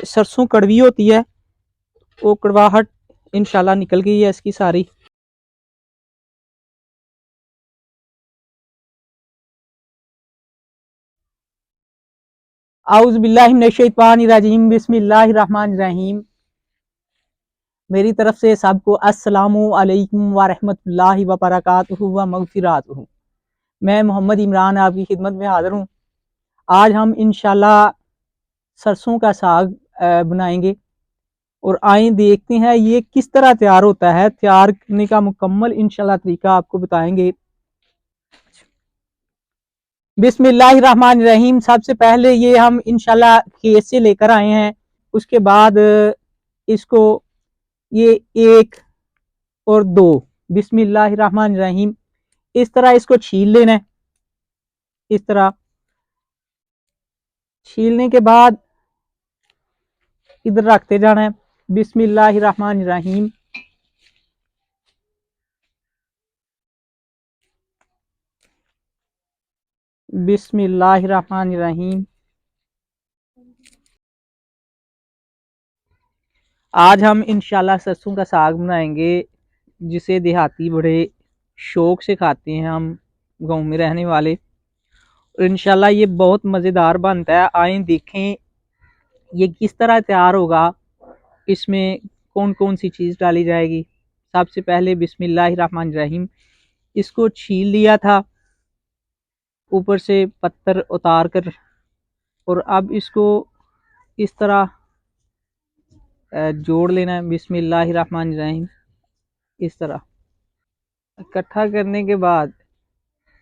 सरसों कड़वी होती है, वो कड़वाहट इंशाल्लाह निकल गई है इसकी सारी। आउज़ बिल्लाहि मिनश शैतानिर रजीम, बिस्मिल्लाहिर रहमानिर रहीम। मेरी तरफ से सबको अस्सलामु अलैकुम व रहमतुल्लाहि व बरकातुहू व मगफिरातुहू। मैं मोहम्मद इमरान आपकी खिदमत में हाज़िर हूँ। आज हम इंशाल्लाह सरसों का साग बनाएंगे और आए देखते हैं ये किस तरह तैयार होता है। तैयार करने का मुकम्मल इंशाल्लाह तरीका आपको बताएंगे। बिस्मिल्लाहिर्रहमानिर्रहीम। सबसे पहले ये हम इंशाल्लाह खेत से लेकर आए हैं। उसके बाद इसको ये एक और दो, बिस्मिल्लाहिर्रहमानिर्रहीम, इस तरह इसको छील लेना है। इस तरह छीलने के बाद इधर रखते जाना है। बिस्मिल्लाहिर्रहमानिर्रहीम। बिस्मिल्लाहिर्रहमानिर्रहीम। आज हम इंशाल्लाह सरसों का साग बनाएंगे, जिसे देहाती बड़े शौक से खाते हैं, हम गांव में रहने वाले। और इंशाल्लाह ये बहुत मज़ेदार बनता है। आए देखें ये किस तरह तैयार होगा, इसमें कौन कौन सी चीज़ डाली जाएगी। सबसे पहले बिस्मिल्लाहिर्रहमानिर्रहीम, इसको छील लिया था ऊपर से पत्थर उतार कर, और अब इसको इस तरह जोड़ लेना है। बिस्मिल्लाहिर्रहमानिर्रहीम। इस तरह इकट्ठा करने के बाद,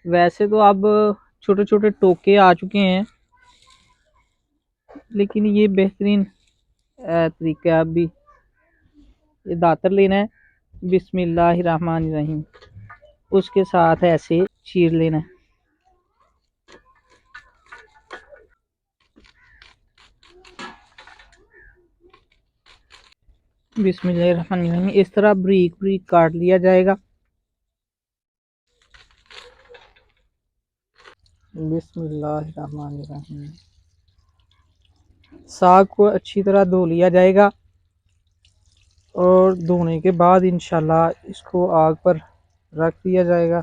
वैसे तो अब छोटे छोटे टोके आ चुके हैं, लेकिन ये बेहतरीन तरीका है। अब भी ये दातर लेना है, बिस्मिल्लाहिर्रहमानिर्रहीम, उसके साथ ऐसे चीर लेना है। बिस्मिल्लाहिर्रहमानिर्रहीम, इस तरह बारीक बारीक काट लिया जाएगा। बिस्मिल्लाहिर्रहमानिर्रहीम। साग को अच्छी तरह धो लिया जाएगा और धोने के बाद इंशाल्लाह इसको आग पर रख दिया जाएगा।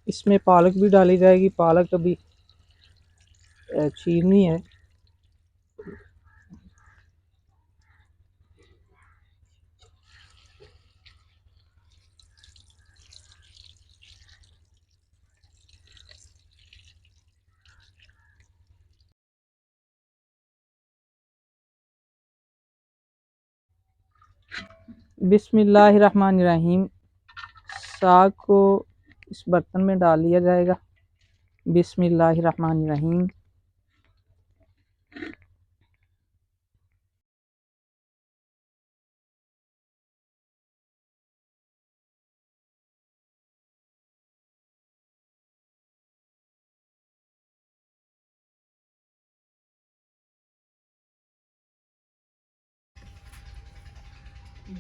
इसमें पालक भी डाली जाएगी। पालक अभी चीरनी है। बिस्मिल्लाहिर्रहमानिर्रहीम। साग को इस बर्तन में डाल लिया जाएगा। बिस्मिल्लाहिर्रहमानिर्रहीम।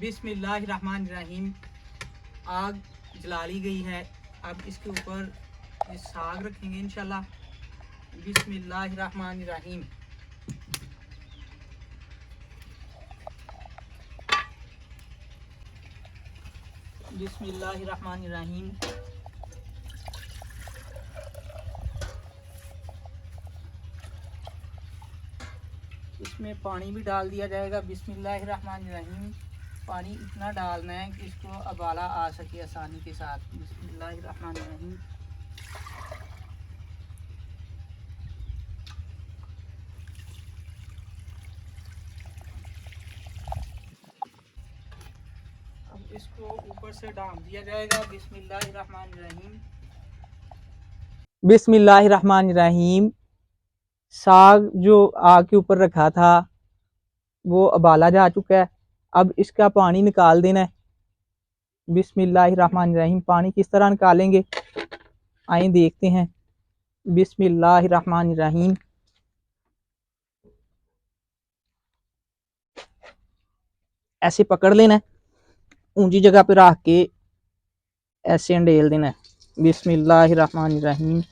बिस्मिल्लाहिर्रहमानिर्रहीम। आग जला ली गई है। अब इसके ऊपर ये साग रखेंगे इंशाल्लाह। बिस्मिल्लाहिर्रहमानिर्रहीम। बिस्मिल्लाहिर्रहमानिर्रहीम। इसमें पानी भी डाल दिया जाएगा। बिस्मिल्लाहिर्रहमानिर्रहीम। पानी इतना डालना है कि इसको उबाला आ सके आसानी के साथ। बिस्मिल्लाहिर्रहमानिर्रहीम। अब इसको ऊपर से ढाँप दिया जाएगा। बिस्मिल्लाहिर्रहमानिर्रहीम। बिस्मिल्लाहिर्रहमानिर्रहीम। साग जो आग के ऊपर रखा था वो उबाला जा चुका है। अब इसका पानी निकाल देना है। बिस्मिल्लाहिर्रहमानिर्रहीम। पानी किस तरह निकालेंगे, आइए देखते हैं। बिस्मिल्लाहिर्रहमानिर्रहीम। ऐसे पकड़ लेना है, ऊंची जगह पे रख के ऐसे अंडेल देना है। बिस्मिल्लाहिर्रहमानिर्रहीम।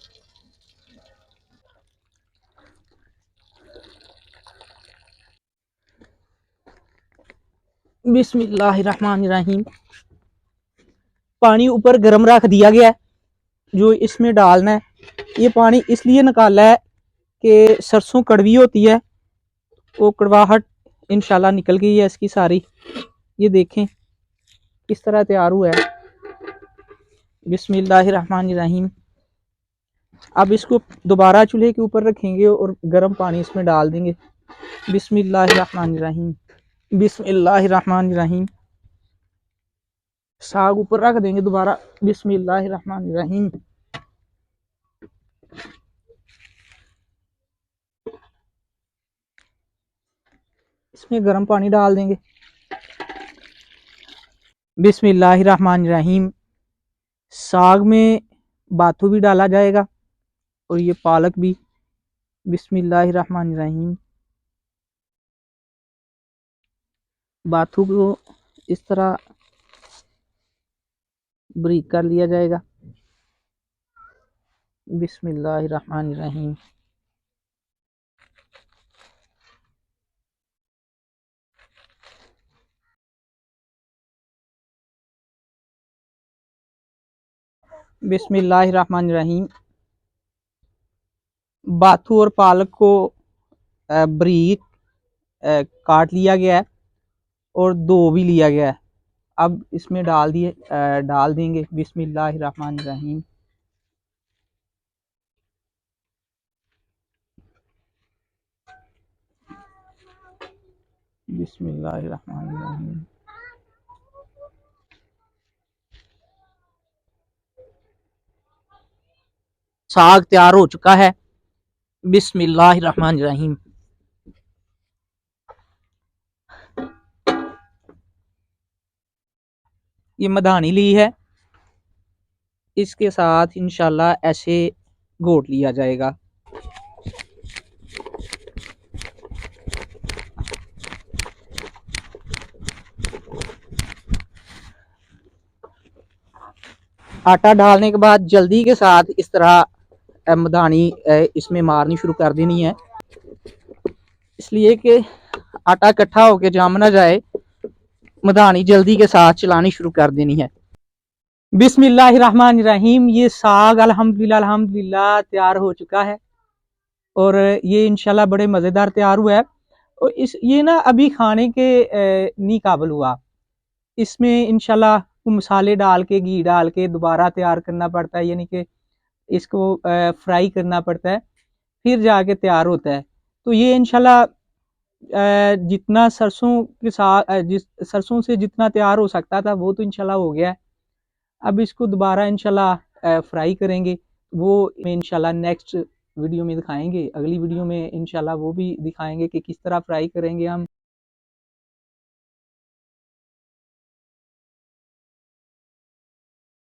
बिस्मिल्लाहिर्रहमानिर्रहीम। पानी ऊपर गर्म रख दिया गया है, जो इसमें डालना है। ये पानी इसलिए निकाला है कि सरसों कड़वी होती है, वो कड़वाहट इंशाल्लाह निकल गई है इसकी सारी। ये देखें किस तरह तैयार हुआ है। बिस्मिल्लाहिर्रहमानिर्रहीम। अब इसको दोबारा चूल्हे के ऊपर रखेंगे और गर्म पानी इसमें डाल देंगे। बिस्मिल्लाहिर्रहमानिर्रहीम। बिस्मिल्लाहिर्रहमानिर्रहीम। साग ऊपर रख देंगे दोबारा। बिस्मिल्लाहिर्रहमानिर्रहीम। इसमें गर्म पानी डाल देंगे। बिस्मिल्लाहिर्रहमानिर्रहीम। साग में बाथू भी डाला जाएगा और ये पालक भी। बिस्मिल्लाहिर्रहमानिर्रहीम। बाथू को इस तरह ब्रीक कर लिया जाएगा। बिस्मिल्लाहिर्रहमानिर्रहीम। बिस्मिल्लाहिर्रहमानिर्रहीम। बाथू और पालक को ब्रीक काट लिया गया है और धो भी लिया गया है। अब इसमें डाल देंगे। बिस्मिल्लाहिर्रहमानिर्रहीम। बिस्मिल्लाहिर्रहमानिर्रहीम। साग तैयार हो चुका है। बिस्मिल्लाहिर्रहमानिर्रहीम। ये मधानी ली है, इसके साथ इंशाल्लाह ऐसे घोट लिया जाएगा। आटा डालने के बाद जल्दी के साथ इस तरह मधानी इसमें मारनी शुरू कर देनी है, इसलिए कि आटा इकट्ठा होकर जम ना जाए। मधानी जल्दी के साथ चलानी शुरू कर देनी है। बिस्मिल्लाहिर्रहमानिर्रहीम। ये साग अल्हम्दुलिल्लाह अल्हम्दुलिल्लाह तैयार हो चुका है और ये इंशाल्लाह बड़े मज़ेदार तैयार हुआ है। और ये ना अभी खाने के नहीं काबिल हुआ। इसमें इंशाल्लाह मसाले डाल के घी डाल के दोबारा तैयार करना पड़ता है, यानी कि इसको फ्राई करना पड़ता है, फिर जाके तैयार होता है। तो ये इंशाल्लाह जितना सरसों के साथ जिस सरसों से जितना तैयार हो सकता था वो तो इंशाल्लाह हो गया है। अब इसको दोबारा इंशाल्लाह फ्राई करेंगे, वो इंशाल्लाह नेक्स्ट वीडियो में दिखाएंगे। अगली वीडियो में इंशाल्लाह वो भी दिखाएंगे कि किस तरह फ्राई करेंगे हम।